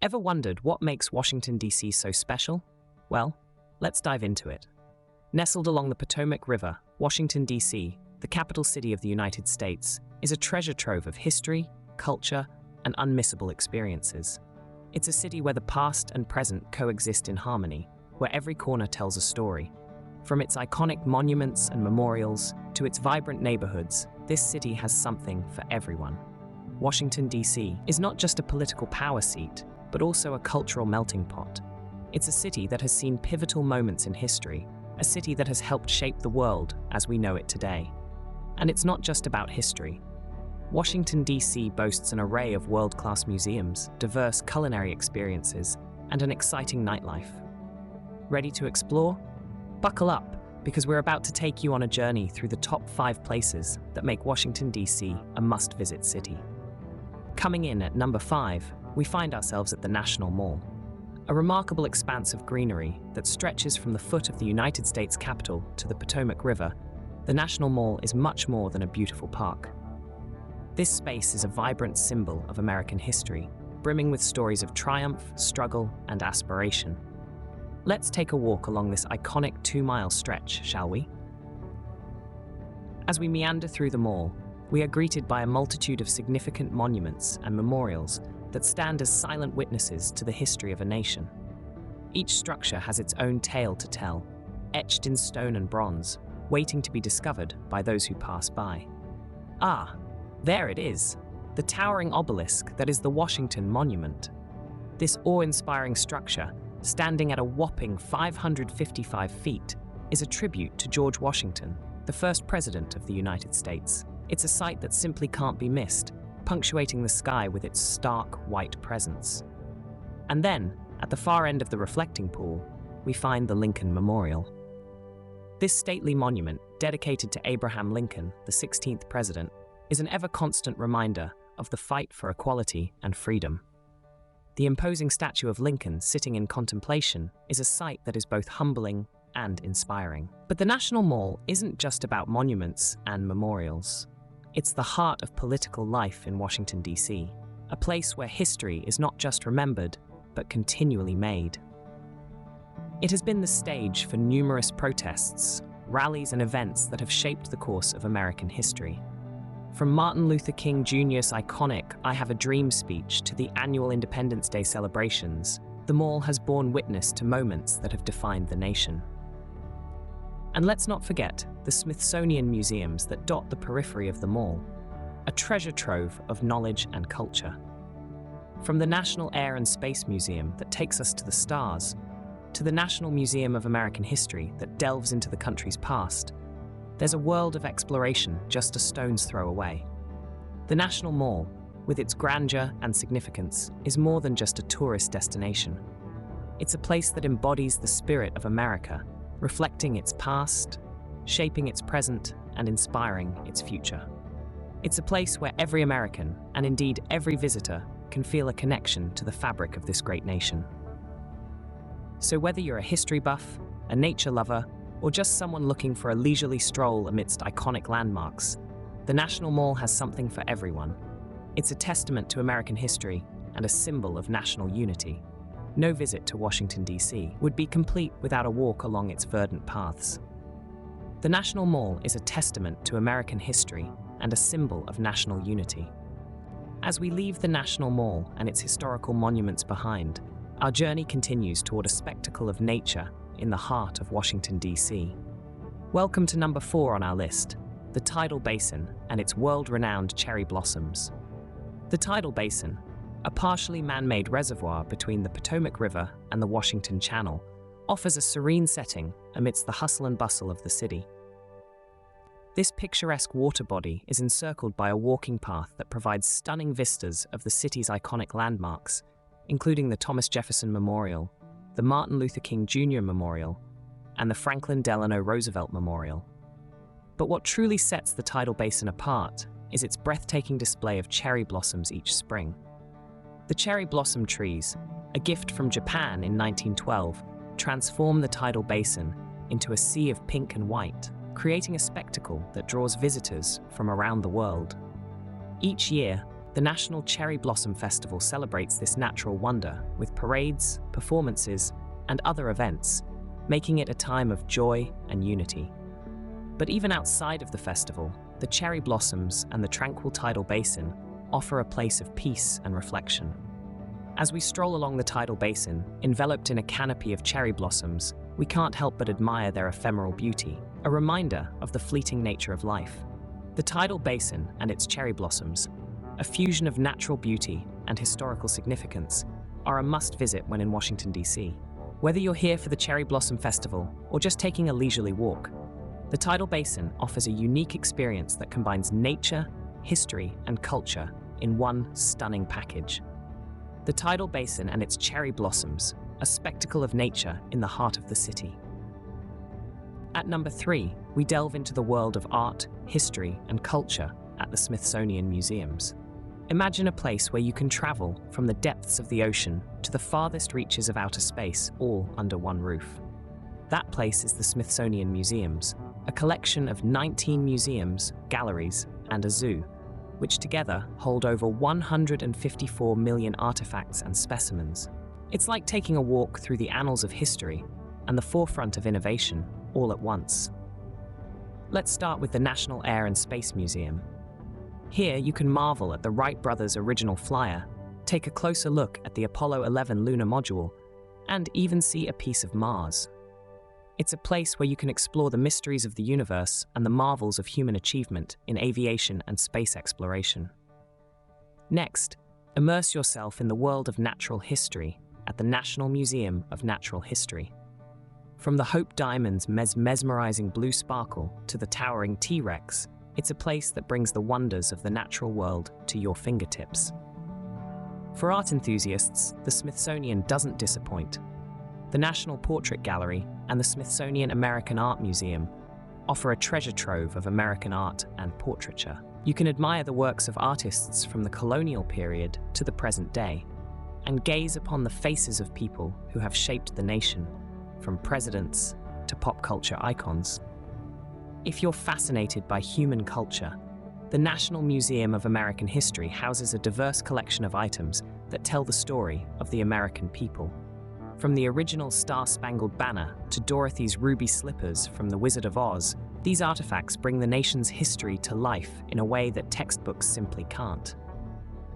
Ever wondered what makes Washington, D.C. so special? Well, let's dive into it. Nestled along the Potomac River, Washington, D.C., the capital city of the United States, is a treasure trove of history, culture, and unmissable experiences. It's a city where the past and present coexist in harmony, where every corner tells a story. From its iconic monuments and memorials to its vibrant neighborhoods, this city has something for everyone. Washington, D.C. is not just a political power seat, but also a cultural melting pot. It's a city that has seen pivotal moments in history, a city that has helped shape the world as we know it today. And it's not just about history. Washington, D.C. boasts an array of world-class museums, diverse culinary experiences, and an exciting nightlife. Ready to explore? Buckle up, because we're about to take you on a journey through the top 5 places that make Washington, D.C. a must-visit city. Coming in at number 5, we find ourselves at the National Mall, a remarkable expanse of greenery that stretches from the foot of the United States Capitol to the Potomac River. The National Mall is much more than a beautiful park. This space is a vibrant symbol of American history, brimming with stories of triumph, struggle, and aspiration. Let's take a walk along this iconic 2-mile stretch, shall we? As we meander through the mall, we are greeted by a multitude of significant monuments and memorials that stand as silent witnesses to the history of a nation. Each structure has its own tale to tell, etched in stone and bronze, waiting to be discovered by those who pass by. Ah, there it is, the towering obelisk that is the Washington Monument. This awe-inspiring structure, standing at a whopping 555 feet, is a tribute to George Washington, the first president of the United States. It's a sight that simply can't be missed, punctuating the sky with its stark white presence. And then, at the far end of the reflecting pool, we find the Lincoln Memorial. This stately monument, dedicated to Abraham Lincoln, the 16th president, is an ever-constant reminder of the fight for equality and freedom. The imposing statue of Lincoln sitting in contemplation is a sight that is both humbling and inspiring. But the National Mall isn't just about monuments and memorials. It's the heart of political life in Washington, D.C., a place where history is not just remembered, but continually made. It has been the stage for numerous protests, rallies, and events that have shaped the course of American history. From Martin Luther King Jr.'s iconic "I Have a Dream" speech to the annual Independence Day celebrations, the mall has borne witness to moments that have defined the nation. And let's not forget the Smithsonian Museums that dot the periphery of the mall, a treasure trove of knowledge and culture. From the National Air and Space Museum that takes us to the stars, to the National Museum of American History that delves into the country's past, there's a world of exploration just a stone's throw away. The National Mall, with its grandeur and significance, is more than just a tourist destination. It's a place that embodies the spirit of America, reflecting its past, shaping its present, and inspiring its future. It's a place where every American, and indeed every visitor, can feel a connection to the fabric of this great nation. So whether you're a history buff, a nature lover, or just someone looking for a leisurely stroll amidst iconic landmarks, the National Mall has something for everyone. It's a testament to American history and a symbol of national unity. No visit to Washington, D.C. would be complete without a walk along its verdant paths. The National Mall is a testament to American history and a symbol of national unity. As we leave the National Mall and its historical monuments behind, our journey continues toward a spectacle of nature in the heart of Washington, D.C. Welcome to number 4 on our list, the Tidal Basin and its world-renowned cherry blossoms. The Tidal Basin, a partially man-made reservoir between the Potomac River and the Washington Channel, offers a serene setting amidst the hustle and bustle of the city. This picturesque water body is encircled by a walking path that provides stunning vistas of the city's iconic landmarks, including the Thomas Jefferson Memorial, the Martin Luther King Jr. Memorial, and the Franklin Delano Roosevelt Memorial. But what truly sets the Tidal Basin apart is its breathtaking display of cherry blossoms each spring. The cherry blossom trees, a gift from Japan in 1912, transform the Tidal Basin into a sea of pink and white, creating a spectacle that draws visitors from around the world. Each year, The National Cherry Blossom Festival celebrates this natural wonder with parades, performances, and other events, making it a time of joy and unity. But even outside of the festival, the cherry blossoms and the tranquil tidal basin offer a place of peace and reflection. As we stroll along the tidal basin, enveloped in a canopy of cherry blossoms, we can't help but admire their ephemeral beauty, a reminder of the fleeting nature of life. The tidal basin and its cherry blossoms, a fusion of natural beauty and historical significance, are a must-visit when in Washington, D.C. Whether you're here for the Cherry Blossom Festival or just taking a leisurely walk, the tidal basin offers a unique experience that combines nature, history, and culture in one stunning package. The tidal basin and its cherry blossoms, a spectacle of nature in the heart of the city. At number 3, we delve into the world of art, history, and culture at the Smithsonian Museums. Imagine a place where you can travel from the depths of the ocean to the farthest reaches of outer space, all under one roof. That place is the Smithsonian Museums, a collection of 19 museums, galleries, and a zoo, which together hold over 154 million artifacts and specimens. It's like taking a walk through the annals of history and the forefront of innovation all at once. Let's start with the National Air and Space Museum. Here you can marvel at the Wright brothers' original flyer, take a closer look at the Apollo 11 lunar module, and even see a piece of Mars. It's a place where you can explore the mysteries of the universe and the marvels of human achievement in aviation and space exploration. Next, immerse yourself in the world of natural history at the National Museum of Natural History. From the Hope Diamond's mesmerizing blue sparkle to the towering T-Rex, it's a place that brings the wonders of the natural world to your fingertips. For art enthusiasts, the Smithsonian doesn't disappoint. The National Portrait Gallery and the Smithsonian American Art Museum offer a treasure trove of American art and portraiture. You can admire the works of artists from the colonial period to the present day, and gaze upon the faces of people who have shaped the nation, from presidents to pop culture icons. If you're fascinated by human culture, the National Museum of American History houses a diverse collection of items that tell the story of the American people. From the original Star-Spangled Banner to Dorothy's ruby slippers from The Wizard of Oz, these artifacts bring the nation's history to life in a way that textbooks simply can't.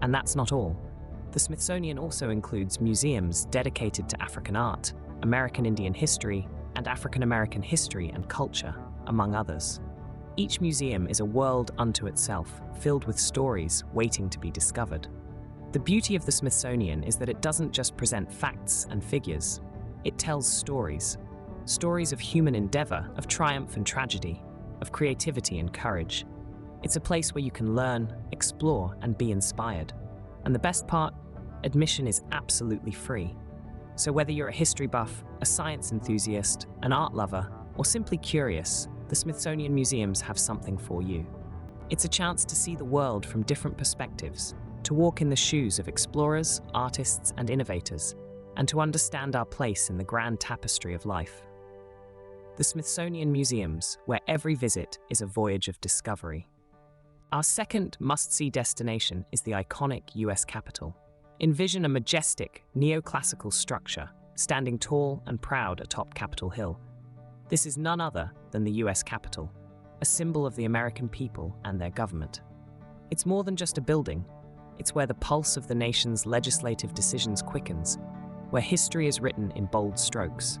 And that's not all. The Smithsonian also includes museums dedicated to African art, American Indian history, and African American history and culture, among others. Each museum is a world unto itself, filled with stories waiting to be discovered. The beauty of the Smithsonian is that it doesn't just present facts and figures. It tells stories. Stories of human endeavor, of triumph and tragedy, of creativity and courage. It's a place where you can learn, explore, and be inspired. And the best part, admission is absolutely free. So whether you're a history buff, a science enthusiast, an art lover, or simply curious, the Smithsonian Museums have something for you. It's a chance to see the world from different perspectives, to walk in the shoes of explorers, artists, and innovators, and to understand our place in the grand tapestry of life. The Smithsonian Museums, where every visit is a voyage of discovery. Our second must-see destination is the iconic US Capitol. Envision a majestic, neoclassical structure, standing tall and proud atop Capitol Hill. This is none other than the US Capitol, a symbol of the American people and their government. It's more than just a building. It's where the pulse of the nation's legislative decisions quickens, where history is written in bold strokes.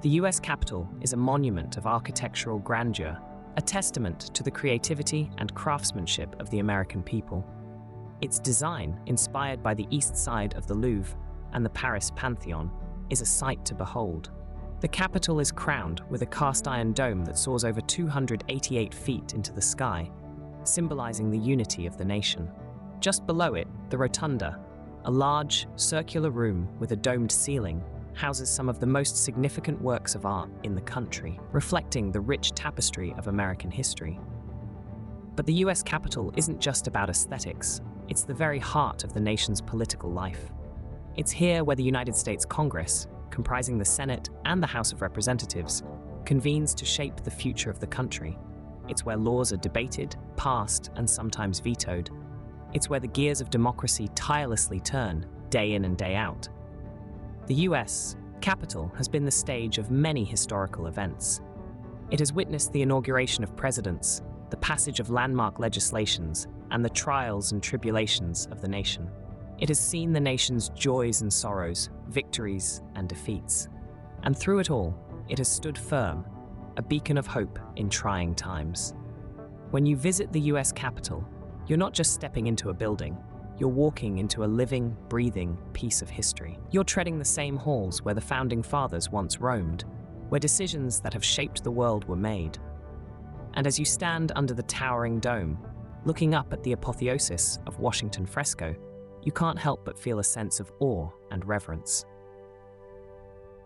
The US Capitol is a monument of architectural grandeur, a testament to the creativity and craftsmanship of the American people. Its design, inspired by the east side of the Louvre and the Paris Pantheon, is a sight to behold. The Capitol is crowned with a cast-iron dome that soars over 288 feet into the sky, symbolizing the unity of the nation. Just below it, the Rotunda, a large, circular room with a domed ceiling, houses some of the most significant works of art in the country, reflecting the rich tapestry of American history. But the US Capitol isn't just about aesthetics, it's the very heart of the nation's political life. It's here where the United States Congress, comprising the Senate and the House of Representatives, convenes to shape the future of the country. It's where laws are debated, passed, and sometimes vetoed. It's where the gears of democracy tirelessly turn, day in and day out. The US Capitol has been the stage of many historical events. It has witnessed the inauguration of presidents, the passage of landmark legislations, and the trials and tribulations of the nation. It has seen the nation's joys and sorrows, victories and defeats. And through it all, it has stood firm, a beacon of hope in trying times. When you visit the US Capitol, you're not just stepping into a building, you're walking into a living, breathing piece of history. You're treading the same halls where the founding fathers once roamed, where decisions that have shaped the world were made. And as you stand under the towering dome, looking up at the apotheosis of Washington fresco, you can't help but feel a sense of awe and reverence.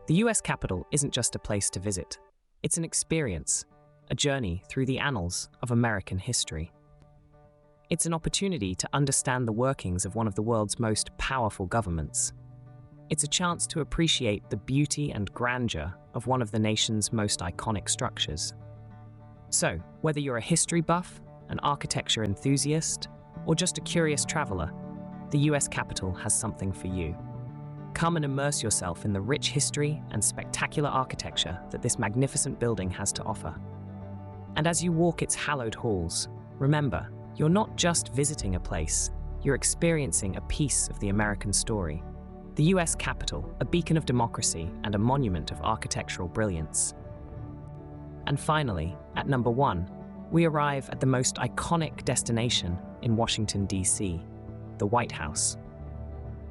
The US Capitol isn't just a place to visit. It's an experience, a journey through the annals of American history. It's an opportunity to understand the workings of one of the world's most powerful governments. It's a chance to appreciate the beauty and grandeur of one of the nation's most iconic structures. So, whether you're a history buff, an architecture enthusiast, or just a curious traveler, the US Capitol has something for you. Come and immerse yourself in the rich history and spectacular architecture that this magnificent building has to offer. And as you walk its hallowed halls, remember, you're not just visiting a place, you're experiencing a piece of the American story. The US Capitol, a beacon of democracy and a monument of architectural brilliance. And finally, at number 1, we arrive at the most iconic destination in Washington, D.C., the White House.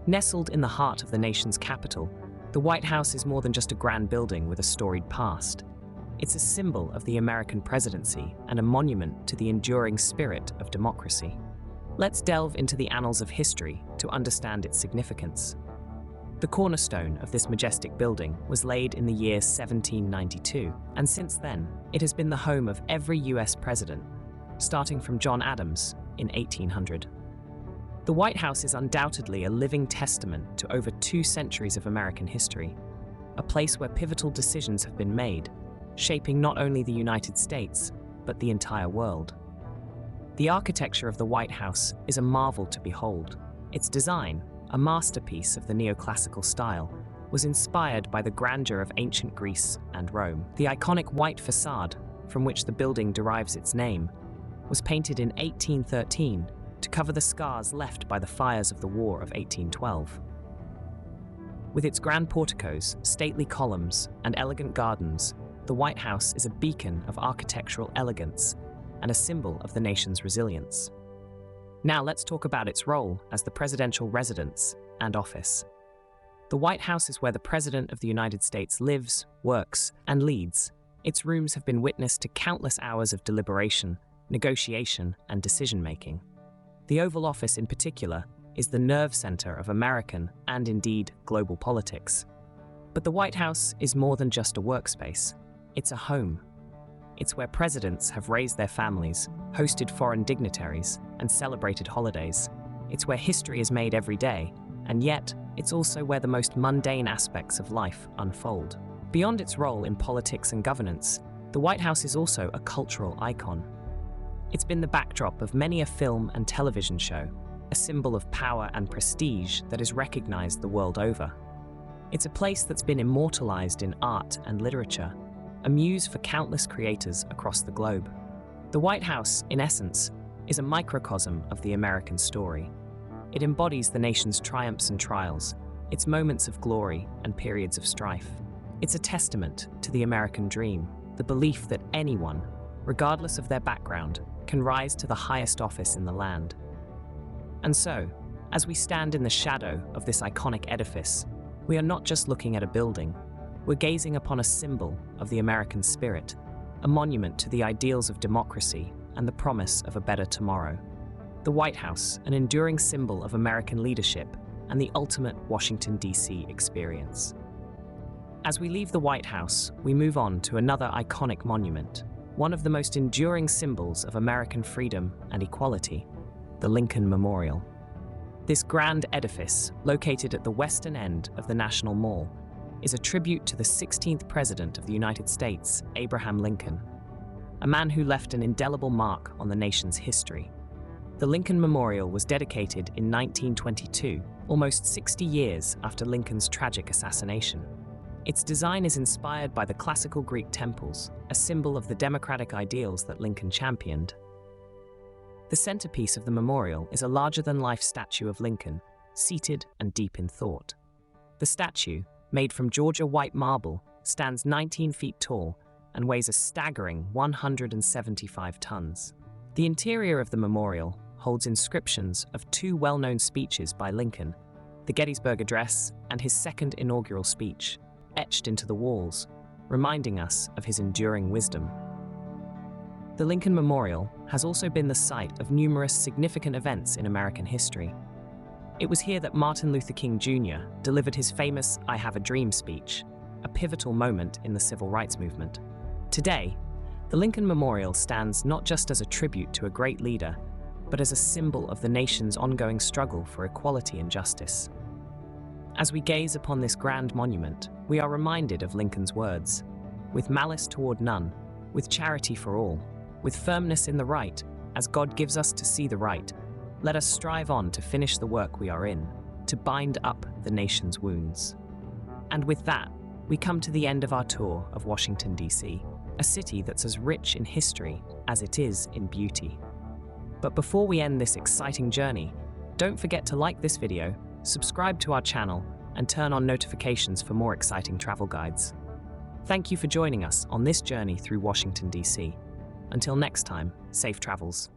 Nestled in the heart of the nation's capital, the White House is more than just a grand building with a storied past. It's a symbol of the American presidency and a monument to the enduring spirit of democracy. Let's delve into the annals of history to understand its significance. The cornerstone of this majestic building was laid in the year 1792, and since then, it has been the home of every US president, starting from John Adams in 1800. The White House is undoubtedly a living testament to over 2 centuries of American history, a place where pivotal decisions have been made, shaping not only the United States, but the entire world. The architecture of the White House is a marvel to behold. Its design, a masterpiece of the neoclassical style, was inspired by the grandeur of ancient Greece and Rome. The iconic white facade, from which the building derives its name, was painted in 1813 to cover the scars left by the fires of the War of 1812. With its grand porticos, stately columns, and elegant gardens, the White House is a beacon of architectural elegance and a symbol of the nation's resilience. Now let's talk about its role as the presidential residence and office. The White House is where the President of the United States lives, works, and leads. Its rooms have been witness to countless hours of deliberation, negotiation, and decision-making. The Oval Office in particular is the nerve center of American and indeed global politics. But the White House is more than just a workspace. It's a home. It's where presidents have raised their families, hosted foreign dignitaries, and celebrated holidays. It's where history is made every day, and yet it's also where the most mundane aspects of life unfold. Beyond its role in politics and governance, the White House is also a cultural icon. It's been the backdrop of many a film and television show, a symbol of power and prestige that is recognized the world over. It's a place that's been immortalized in art and literature, a muse for countless creators across the globe. The White House, in essence, is a microcosm of the American story. It embodies the nation's triumphs and trials, its moments of glory and periods of strife. It's a testament to the American dream, the belief that anyone, regardless of their background, can rise to the highest office in the land. And so, as we stand in the shadow of this iconic edifice, we are not just looking at a building, we're gazing upon a symbol of the American spirit, a monument to the ideals of democracy and the promise of a better tomorrow. The White House, an enduring symbol of American leadership and the ultimate Washington, D.C. experience. As we leave the White House, we move on to another iconic monument, one of the most enduring symbols of American freedom and equality, the Lincoln Memorial. This grand edifice, located at the western end of the National Mall, is a tribute to the 16th President of the United States, Abraham Lincoln, a man who left an indelible mark on the nation's history. The Lincoln Memorial was dedicated in 1922, almost 60 years after Lincoln's tragic assassination. Its design is inspired by the classical Greek temples, a symbol of the democratic ideals that Lincoln championed. The centerpiece of the memorial is a larger-than-life statue of Lincoln, seated and deep in thought. The statue, made from Georgia white marble, stands 19 feet tall and weighs a staggering 175 tons. The interior of the memorial holds inscriptions of two well-known speeches by Lincoln, the Gettysburg Address and his second inaugural speech, etched into the walls, reminding us of his enduring wisdom. The Lincoln Memorial has also been the site of numerous significant events in American history. It was here that Martin Luther King Jr. delivered his famous "I Have a Dream" speech, a pivotal moment in the civil rights movement. Today, the Lincoln Memorial stands not just as a tribute to a great leader, but as a symbol of the nation's ongoing struggle for equality and justice. As we gaze upon this grand monument, we are reminded of Lincoln's words: "With malice toward none, with charity for all, with firmness in the right, as God gives us to see the right, let us strive on to finish the work we are in, to bind up the nation's wounds." And with that, we come to the end of our tour of Washington, D.C., a city that's as rich in history as it is in beauty. But before we end this exciting journey, don't forget to like this video, subscribe to our channel, and turn on notifications for more exciting travel guides. Thank you for joining us on this journey through Washington, D.C. Until next time, safe travels.